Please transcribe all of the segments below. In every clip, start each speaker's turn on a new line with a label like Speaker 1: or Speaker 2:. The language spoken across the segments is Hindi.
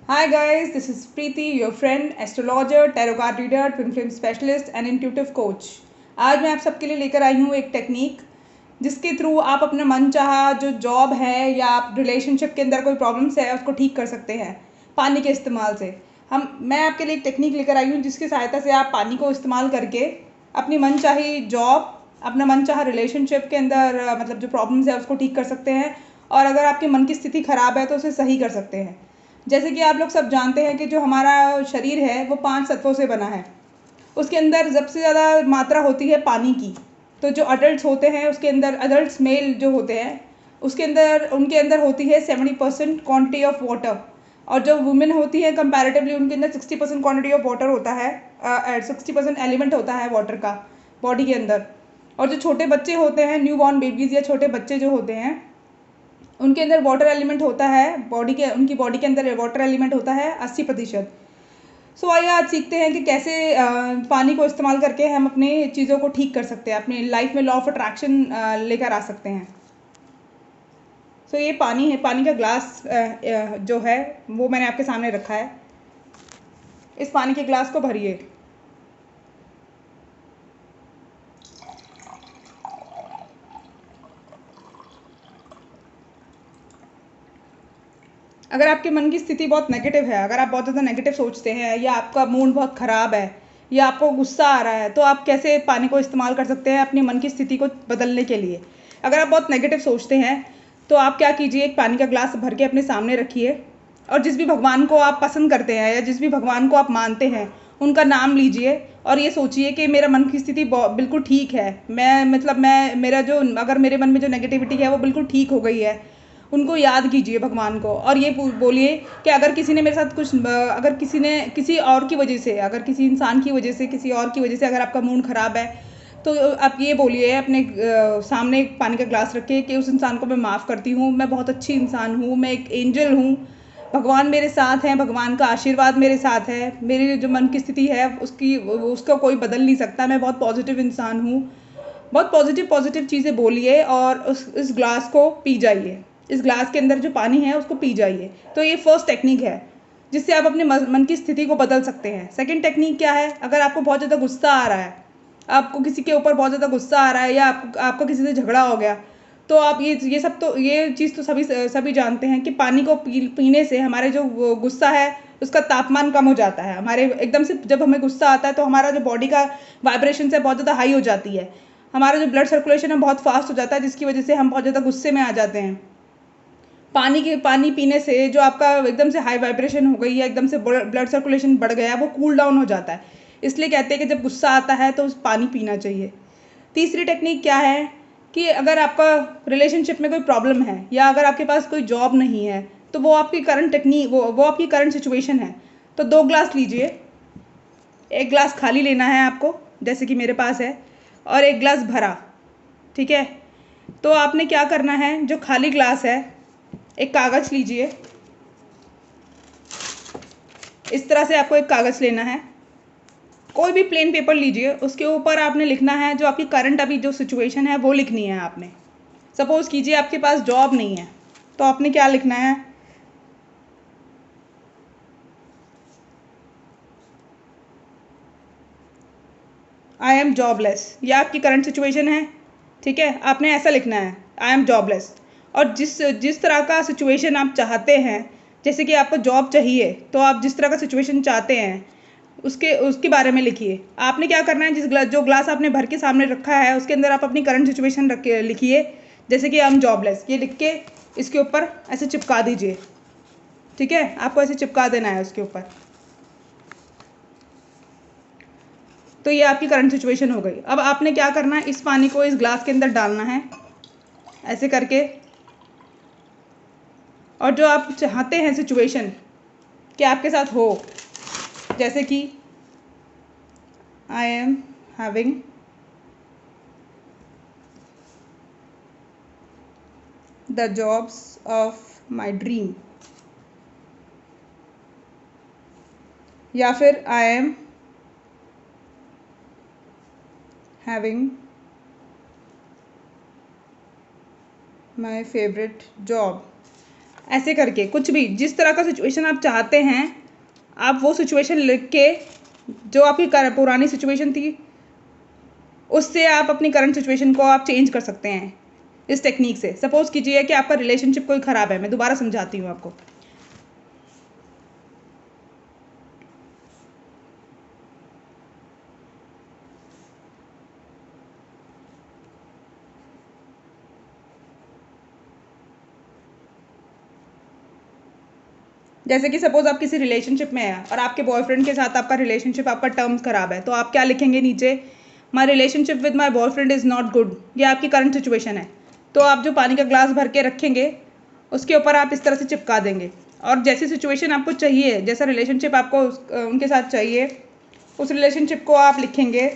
Speaker 1: Hi guys, this is Preeti, your friend, astrologer, tarot card reader, twin flame specialist and intuitive coach. आज मैं आप सबके लिए लेकर आई हूँ एक टेक्निक जिसके थ्रू आप अपना मनचाहा जो जॉब है या आप रिलेशनशिप के अंदर कोई प्रॉब्लम्स है उसको ठीक कर सकते हैं पानी के इस्तेमाल से। मैं आपके लिए एक टेक्निक लेकर आई हूँ जिसकी सहायता से आप पानी को इस्तेमाल करके अपनी मनचाही जॉब, अपना मनचाहा रिलेशनशिप के अंदर मतलब जो प्रॉब्लम्स है उसको ठीक कर सकते हैं और अगर आपके मन की स्थिति ख़राब है तो उसे सही कर सकते हैं। जैसे कि आप लोग सब जानते हैं कि जो हमारा शरीर है वो 5 तत्वों से बना है। उसके अंदर सबसे ज़्यादा मात्रा होती है पानी की। तो जो अडल्ट्स होते हैं उसके अंदर अडल्ट्स मेल जो होते हैं उसके अंदर उनके अंदर होती है 70% क्वांटिटी ऑफ वाटर और जो वुमेन होती है कंपैरेटिवली उनके अंदर 60% क्वांटिटी ऑफ वाटर होता है। 60% एलिमेंट होता है वाटर का बॉडी के अंदर। और जो छोटे बच्चे होते हैं न्यू बॉर्न बेबीज़ या छोटे बच्चे जो होते हैं उनके अंदर वाटर एलिमेंट होता है उनकी बॉडी के अंदर वाटर एलिमेंट होता है 80%। सो आइए आज सीखते हैं कि कैसे पानी को इस्तेमाल करके हम अपनी चीज़ों को ठीक कर सकते हैं, अपनी लाइफ में लॉ ऑफ अट्रैक्शन लेकर आ सकते हैं। सो ये पानी है, पानी का ग्लास जो है वो मैंने आपके सामने रखा है। इस पानी के ग्लास को भरिए। अगर आपके मन की स्थिति बहुत नेगेटिव है, अगर आप बहुत ज़्यादा नेगेटिव सोचते हैं या आपका मूड बहुत ख़राब है या आपको गुस्सा आ रहा है तो आप कैसे पानी को इस्तेमाल कर सकते हैं अपनी मन की स्थिति को बदलने के लिए। अगर आप बहुत नेगेटिव सोचते हैं तो आप क्या कीजिए, एक पानी का ग्लास भर के अपने सामने रखिए और जिस भी भगवान को आप पसंद करते हैं या जिस भी भगवान को आप मानते हैं उनका नाम लीजिए और ये सोचिए कि मेरा मन की स्थिति बिल्कुल ठीक है। मैं मेरा जो अगर मेरे मन में जो नेगेटिविटी है वो बिल्कुल ठीक हो गई है। उनको याद कीजिए भगवान को और ये बोलिए कि अगर किसी ने मेरे साथ अगर किसी ने किसी और की वजह से, अगर किसी इंसान की वजह से, किसी और की वजह से अगर आपका मूड ख़राब है तो आप ये बोलिए अपने सामने एक पानी का ग्लास रखिए कि उस इंसान को मैं माफ़ करती हूँ, मैं बहुत अच्छी इंसान हूँ, मैं एक एंजल हूँ, भगवान मेरे साथ हैं, भगवान का आशीर्वाद मेरे साथ है, मेरी जो मन की स्थिति है उसका कोई बदल नहीं सकता, मैं बहुत पॉजिटिव इंसान हूँ। बहुत पॉजिटिव पॉजिटिव चीज़ें बोलिए और इस ग्लास को पी जाइए। इस ग्लास के अंदर जो पानी है उसको पी जाइए। तो ये फर्स्ट टेक्निक है जिससे आप अपने मन की स्थिति को बदल सकते हैं। सेकंड टेक्निक क्या है, अगर आपको बहुत ज़्यादा गुस्सा आ रहा है, आपको किसी के ऊपर बहुत ज़्यादा गुस्सा आ रहा है या आपका किसी से झगड़ा हो गया तो आप ये चीज़ तो सभी जानते हैं कि पानी को पीने से हमारे जो गुस्सा है उसका तापमान कम हो जाता है। हमारे एकदम से जब हमें गुस्सा आता है तो हमारा जो बॉडी का वाइब्रेशन है बहुत ज़्यादा हाई हो जाती है, हमारा जो ब्लड सर्कुलेशन है बहुत फास्ट हो जाता है जिसकी वजह से हम बहुत ज़्यादा गुस्से में आ जाते हैं। पानी पीने से जो आपका एकदम से हाई वाइब्रेशन हो गई है, एकदम से ब्लड सर्कुलेशन बढ़ गया है, वो कूल डाउन हो जाता है। इसलिए कहते हैं कि जब गुस्सा आता है तो पानी पीना चाहिए। तीसरी टेक्निक क्या है कि अगर आपका रिलेशनशिप में कोई प्रॉब्लम है या अगर आपके पास कोई जॉब नहीं है तो वो आपकी करंट टेक्निक वो आपकी करंट सिचुएशन है। तो 2 ग्लास लीजिए, एक ग्लास खाली लेना है आपको जैसे कि मेरे पास है और एक ग्लास भरा, ठीक है। तो आपने क्या करना है, जो खाली ग्लास है एक कागज़ लीजिए, इस तरह से आपको एक कागज़ लेना है, कोई भी प्लेन पेपर लीजिए, उसके ऊपर आपने लिखना है जो आपकी करंट अभी जो सिचुएशन है वो लिखनी है आपने। सपोज़ कीजिए आपके पास जॉब नहीं है तो आपने क्या लिखना है, आई एम जॉबलेस। ये आपकी करंट सिचुएशन है, ठीक है। आपने ऐसा लिखना है, आई एम जॉबलेस। और जिस जिस तरह का सिचुएशन आप चाहते हैं, जैसे कि आपको जॉब चाहिए तो आप जिस तरह का सिचुएशन चाहते हैं उसके बारे में लिखिए। आपने क्या करना है, जो ग्लास आपने भर के सामने रखा है उसके अंदर आप अपनी करंट सिचुएशन रख के लिखिए, जैसे कि आई एम जॉबलेस, ये लिख के इसके ऊपर ऐसे चिपका दीजिए, ठीक है। आपको ऐसे चिपका देना है उसके ऊपर। तो ये आपकी करंट सिचुएशन हो गई। अब आपने क्या करना है, इस पानी को इस ग्लास के अंदर डालना है ऐसे करके, और जो आप चाहते हैं सिचुएशन कि आपके साथ हो, जैसे कि I am having the jobs of my dream, या फिर I am having my favourite job. ऐसे करके कुछ भी जिस तरह का सिचुएशन आप चाहते हैं, आप वो सिचुएशन लिख के, जो आपकी पुरानी सिचुएशन थी उससे आप अपनी करंट सिचुएशन को आप चेंज कर सकते हैं इस टेक्निक से। सपोज कीजिए कि आपका रिलेशनशिप कोई ख़राब है, मैं दोबारा समझाती हूँ आपको। जैसे कि सपोज आप किसी रिलेशनशिप में हैं और आपके बॉयफ्रेंड के साथ आपका रिलेशनशिप, आपका टर्म्स ख़राब है, तो आप क्या लिखेंगे नीचे, my relationship with my boyfriend is not good. ये आपकी करंट सिचुएशन है। तो आप जो पानी का ग्लास भर के रखेंगे उसके ऊपर आप इस तरह से चिपका देंगे, और जैसी सिचुएशन आपको चाहिए, जैसा रिलेशनशिप आपको उनके साथ चाहिए, उस रिलेशनशिप को आप लिखेंगे।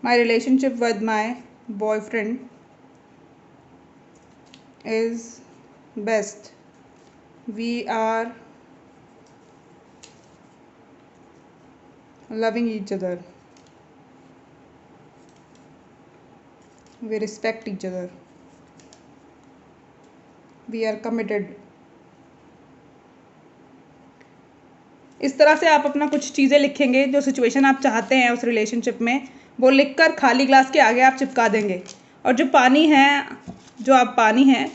Speaker 1: My relationship with my boyfriend is best. We are loving each other. We respect each other. We are committed. इस तरह से आप अपना कुछ चीज़ें लिखेंगे, जो सिचुएशन आप चाहते हैं उस रिलेशनशिप में, वो लिखकर खाली ग्लास के आगे आप चिपका देंगे। और जो पानी है, जो आप पानी है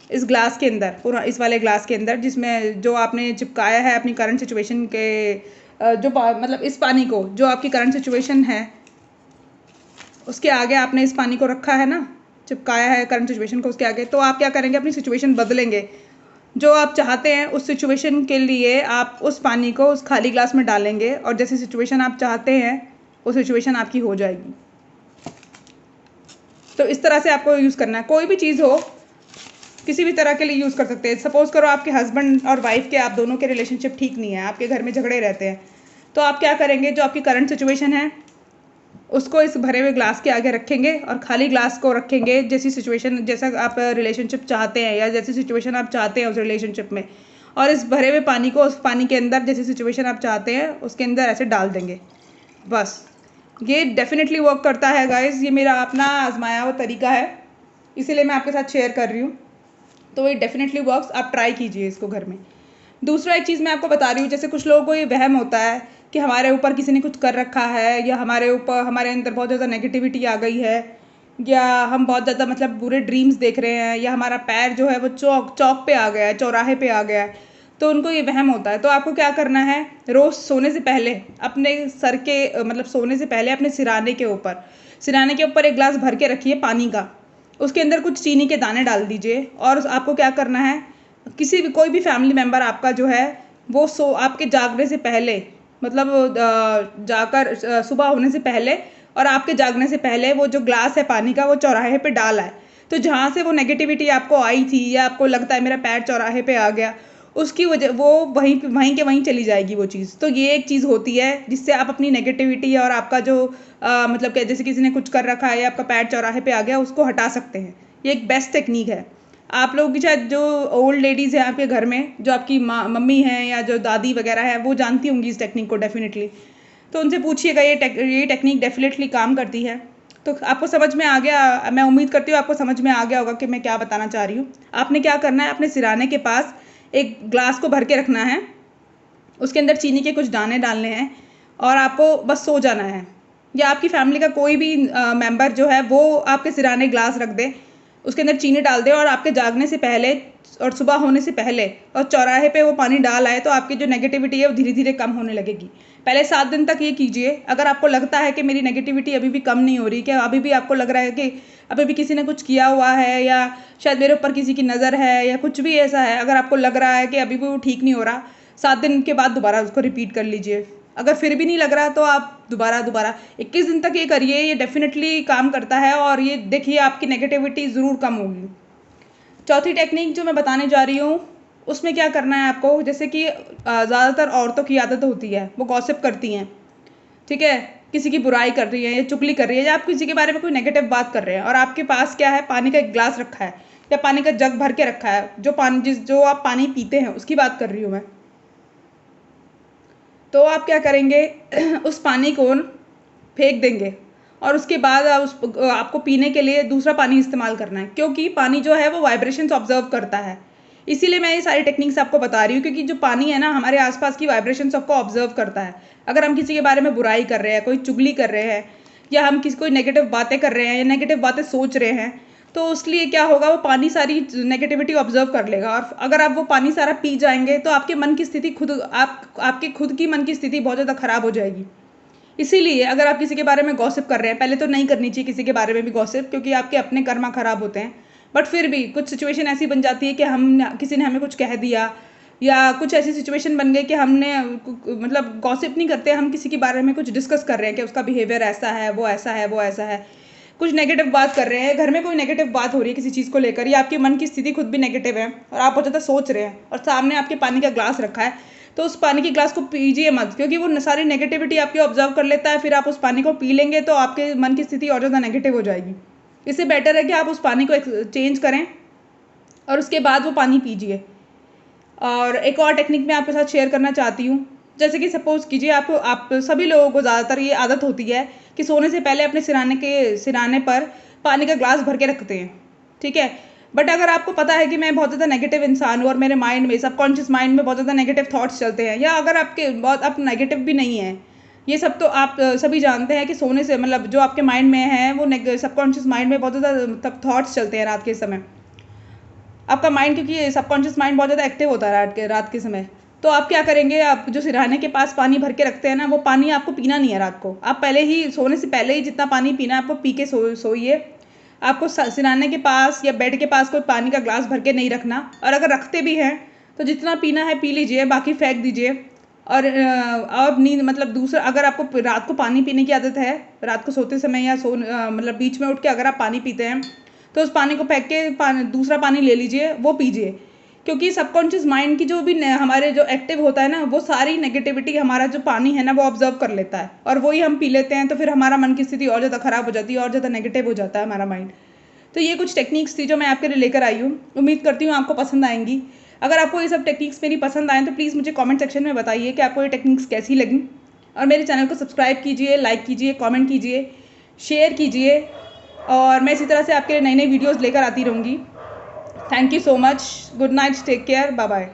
Speaker 1: इस ग्लास के अंदर, पूरा इस वाले ग्लास के अंदर, जिसमें जो आपने चिपकाया है अपनी करंट सिचुएशन के, जो मतलब इस पानी को, जो आपकी करंट सिचुएशन है उसके आगे आपने इस पानी को रखा है ना, चिपकाया है करंट सिचुएशन को उसके आगे, तो आप क्या करेंगे, अपनी सिचुएशन बदलेंगे। जो आप चाहते हैं उस सिचुएशन के लिए आप उस पानी को उस खाली ग्लास में डालेंगे, और जैसी सिचुएशन आप चाहते हैं वो सिचुएशन आपकी हो जाएगी। तो इस तरह से आपको यूज़ करना है। कोई भी चीज़ हो, किसी भी तरह के लिए यूज़ कर सकते हैं। सपोज़ करो आपके हस्बैंड और वाइफ के, आप दोनों के रिलेशनशिप ठीक नहीं है, आपके घर में झगड़े रहते हैं, तो आप क्या करेंगे, जो आपकी करंट सिचुएशन है उसको इस भरे हुए ग्लास के आगे रखेंगे और खाली ग्लास को रखेंगे, जैसी सिचुएशन, जैसा आप रिलेशनशिप चाहते हैं या जैसी सिचुएशन आप चाहते हैं उस रिलेशनशिप में, और इस भरे हुए पानी को उस पानी के अंदर जैसी सिचुएशन आप चाहते हैं उसके अंदर ऐसे डाल देंगे। बस ये डेफिनेटली वर्क करता है गाइज। ये मेरा अपना आजमाया हुआ तरीका है, इसीलिए मैं आपके साथ शेयर कर रही हूँ। तो ये डेफिनेटली वर्क्स, आप ट्राई कीजिए इसको घर में। दूसरा एक चीज़ मैं आपको बता रही हूँ, जैसे कुछ लोगों को ये वहम होता है कि हमारे ऊपर किसी ने कुछ कर रखा है, या हमारे ऊपर, हमारे अंदर बहुत ज़्यादा नेगेटिविटी आ गई है, या हम बहुत ज़्यादा मतलब बुरे ड्रीम्स देख रहे हैं, या हमारा पैर जो है वो चौक पे आ गया है, चौराहे पे आ गया है, तो उनको ये वहम होता है। तो आपको क्या करना है, रोज़ सोने से पहले अपने सर के मतलब सोने से पहले अपने सिराने के ऊपर एक गिलास भर के रखिए पानी का, उसके अंदर कुछ चीनी के दाने डाल दीजिए, और आपको क्या करना है, कोई भी फैमिली मेम्बर आपका जो है वो आपके जागने से पहले, मतलब जाकर सुबह होने से पहले और आपके जागने से पहले वो जो ग्लास है पानी का वो चौराहे पे डाला है, तो जहाँ से वो नेगेटिविटी आपको आई थी या आपको लगता है मेरा पैर चौराहे पे आ गया, उसकी वजह वो वहीं के वहीं चली जाएगी वो चीज़। तो ये एक चीज़ होती है जिससे आप अपनी नेगेटिविटी और आपका जो मतलब कि जैसे किसी ने कुछ कर रखा है या आपका पैर चौराहे पे आ गया, उसको हटा सकते हैं। ये एक बेस्ट टेक्निक है। आप लोगों की शायद जो ओल्ड लेडीज़ हैं आपके घर में, जो आपकी मम्मी हैं या जो दादी वगैरह है, वो जानती होंगी इस टेक्निक को डेफिनेटली। तो उनसे पूछिएगा, ये टेक्निक डेफिनेटली काम करती है। तो आपको समझ में आ गया, मैं उम्मीद करती हूँ आपको समझ में आ गया होगा कि मैं क्या बताना चाह रही हूँ। आपने क्या करना है, अपने सिराने के पास एक ग्लास को भर के रखना है, उसके अंदर चीनी के कुछ दाने डालने हैं, और आपको बस सो जाना है। या आपकी फैमिली का कोई भी मेंबर जो है वो आपके सिराने ग्लास रख दे, उसके अंदर चीनी डाल दे, और आपके जागने से पहले और सुबह होने से पहले और चौराहे पे वो पानी डाल आए, तो आपकी जो नेगेटिविटी है वो धीरे धीरे कम होने लगेगी। पहले 7 दिन तक ये कीजिए। अगर आपको लगता है कि मेरी नेगेटिविटी अभी भी कम नहीं हो रही, कि अभी भी आपको लग रहा है कि अभी भी किसी ने कुछ किया हुआ है, या शायद मेरे ऊपर किसी की नज़र है, या कुछ भी ऐसा है, अगर आपको लग रहा है कि अभी भी वो ठीक नहीं हो रहा, 7 दिन के बाद दोबारा उसको रिपीट कर लीजिए। अगर फिर भी नहीं लग रहा तो आप दोबारा 21 दिन तक ये करिए। ये डेफिनेटली काम करता है, और ये देखिए आपकी नेगेटिविटी ज़रूर कम होगी। चौथी टेक्निक जो मैं बताने जा रही हूँ, उसमें क्या करना है आपको, जैसे कि ज़्यादातर औरतों की आदत होती है, वो गॉसिप करती हैं, ठीक है, किसी की बुराई कर रही है या चुगली कर रही है, या आप किसी के बारे में कोई नेगेटिव बात कर रहे हैं, और आपके पास क्या है, पानी का एक गिलास रखा है या पानी का जग भर के रखा है, जो आप पानी पीते हैं उसकी बात कर रही हूँ मैं। तो आप क्या करेंगे उस पानी को फेंक देंगे और उसके बाद आपको पीने के लिए दूसरा पानी इस्तेमाल करना है, क्योंकि पानी जो है वो वाइब्रेशंस ऑब्जर्व करता है। इसीलिए मैं ये सारी टेक्निक्स आपको बता रही हूँ, क्योंकि जो पानी है ना हमारे आसपास की वाइब्रेशंस सबको ऑब्जर्व करता है। अगर हम किसी के बारे में बुराई कर रहे हैं, कोई चुगली कर रहे हैं, या हम किसी कोई नेगेटिव बातें कर रहे हैं या नेगेटिव बातें सोच रहे हैं, तो उसके लिए क्या होगा, वो पानी सारी नेगेटिविटी ऑब्जर्व कर लेगा। और अगर आप वो पानी सारा पी जाएंगे तो आपके मन की स्थिति आपके खुद की मन की स्थिति बहुत ज़्यादा खराब हो जाएगी। इसीलिए अगर आप किसी के बारे में गॉसिप कर रहे हैं, पहले तो नहीं करनी चाहिए किसी के बारे में भी गॉसिप, क्योंकि आपके अपने कर्मा खराब होते हैं। बट फिर भी कुछ सिचुएशन ऐसी बन जाती है कि किसी ने हमें कुछ कह दिया, या कुछ ऐसी सिचुएशन बन गई कि हमने मतलब गॉसिप नहीं करते, हम किसी के बारे में कुछ डिस्कस कर रहे हैं कि उसका बिहेवियर ऐसा है, वो ऐसा है, वो ऐसा है, कुछ नेगेटिव बात कर रहे हैं, घर में कोई नेगेटिव बात हो रही है किसी चीज़ को लेकर, या आपके मन की स्थिति खुद भी नेगेटिव है और आप बहुत ज़्यादा सोच रहे हैं और सामने आपके पानी का ग्लास रखा है, तो उस पानी के ग्लास को पीजिए मत, क्योंकि वो सारी नेगेटिविटी आपकी ऑब्जर्व कर लेता है। फिर आप उस पानी को पी लेंगे तो आपके मन की स्थिति और ज़्यादा नेगेटिव हो जाएगी। इससे बेटर है कि आप उस पानी को चेंज करें और उसके बाद वो पानी पीजिए। और एक और टेक्निक मैं आपके साथ शेयर करना चाहती हूँ। जैसे कि सपोज़ कीजिए आप सभी लोगों को ज़्यादातर ये आदत होती है कि सोने से पहले अपने सिराने पर पानी का ग्लास भर के रखते हैं, ठीक है। बट अगर आपको पता है कि मैं बहुत ज़्यादा नेगेटिव इंसान हूँ और मेरे माइंड में, सबकॉन्शियस माइंड में बहुत ज़्यादा नेगेटिव थॉट्स चलते हैं, या अगर आप नेगेटिव भी नहीं हैं, ये सब तो आप सभी जानते हैं कि सोने से मतलब जो आपके माइंड में है वो सबकॉन्शियस माइंड में बहुत ज़्यादा थॉट्स चलते हैं रात के समय। आपका माइंड, क्योंकि सबकॉन्शियस माइंड बहुत ज़्यादा एक्टिव होता है रात के समय, तो आप क्या करेंगे, आप जो सिरहाने के पास पानी भर के रखते हैं ना, वो पानी आपको पीना नहीं है रात को। आप पहले ही सोने से पहले ही जितना पानी पीना है आपको पी के सोइए। आपको सिरहाने के पास या बेड के पास कोई पानी का ग्लास भर के नहीं रखना, और अगर रखते भी हैं तो जितना पीना है पी लीजिए, बाकी फेंक दीजिए। और अब नींद मतलब दूसरा, अगर आपको रात को पानी पीने की आदत है, रात को सोते समय या मतलब बीच में उठ के अगर आप पानी पीते हैं, तो उस पानी को फेंक के दूसरा पानी ले लीजिए, वो पीजिए। क्योंकि सबकॉन्शियस माइंड की जो भी हमारे जो एक्टिव होता है ना, वो सारी नेगेटिविटी हमारा जो पानी है ना वो ऑब्जर्व कर लेता है, और वही हम पी लेते हैं, तो फिर हमारा मन की स्थिति और ज़्यादा ख़राब हो जाती है, और ज़्यादा नेगेटिव हो जाता है हमारा माइंड। तो ये कुछ टेक्निक्स थी जो मैं आपके लिए लेकर आई हूँ। उम्मीद करती हूँ आपको पसंद आएंगी। अगर आपको ये सब टेक्निक्स मेरी पसंद आएँ तो प्लीज़ मुझे कमेंट सेक्शन में बताइए कि आपको ये टेक्निक्स कैसी लगी, और मेरे चैनल को सब्सक्राइब कीजिए, लाइक कीजिए, कमेंट कीजिए, शेयर कीजिए, और मैं इसी तरह से आपके लिए नई नई वीडियोज़ लेकर आती रहूँगी। Thank you so much. Good night, take care, bye bye.